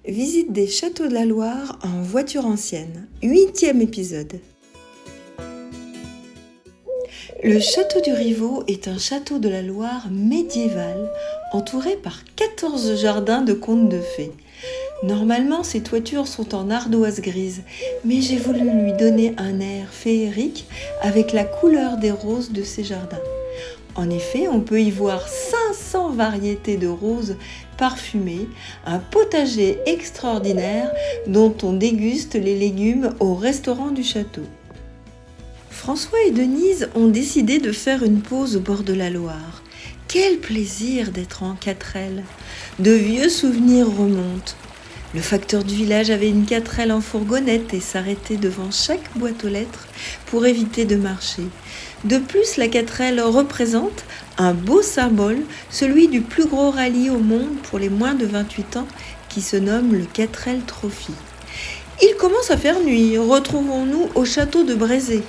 Visite des châteaux de la Loire en voiture ancienne, 8e épisode. Le château du Rivaux est un château de la Loire médiéval entouré par 14 jardins de contes de fées. Normalement, ses toitures sont en ardoise grise, mais j'ai voulu lui donner un air féerique avec la couleur des roses de ces jardins. En effet, on peut y voir 500 variétés de roses parfumées, un potager extraordinaire dont on déguste les légumes au restaurant du château. François et Denise ont décidé de faire une pause au bord de la Loire. Quel plaisir d'être en 4L! De vieux souvenirs remontent. Le facteur du village avait une 4L en fourgonnette et s'arrêtait devant chaque boîte aux lettres pour éviter de marcher. De plus, la 4L représente un beau symbole, celui du plus gros rallye au monde pour les moins de 28 ans qui se nomme le 4L Trophy. Il commence à faire nuit, retrouvons-nous au château de Brézé.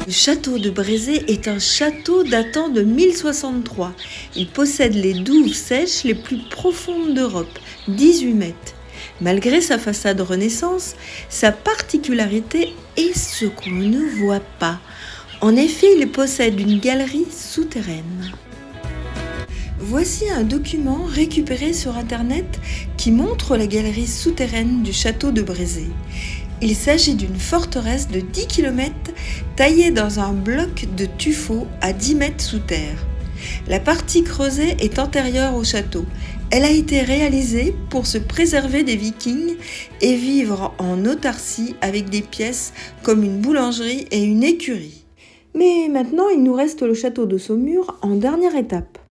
Le château de Brézé est un château datant de 1063. Il possède les douves sèches les plus profondes d'Europe, 18 mètres. Malgré sa façade Renaissance, sa particularité est ce qu'on ne voit pas. En effet, il possède une galerie souterraine. Voici un document récupéré sur Internet qui montre la galerie souterraine du château de Brézé. Il s'agit d'une forteresse de 10 km taillée dans un bloc de tuffeau à 10 mètres sous terre. La partie creusée est antérieure au château. Elle a été réalisée pour se préserver des Vikings et vivre en autarcie avec des pièces comme une boulangerie et une écurie. Mais maintenant, il nous reste le château de Saumur en dernière étape.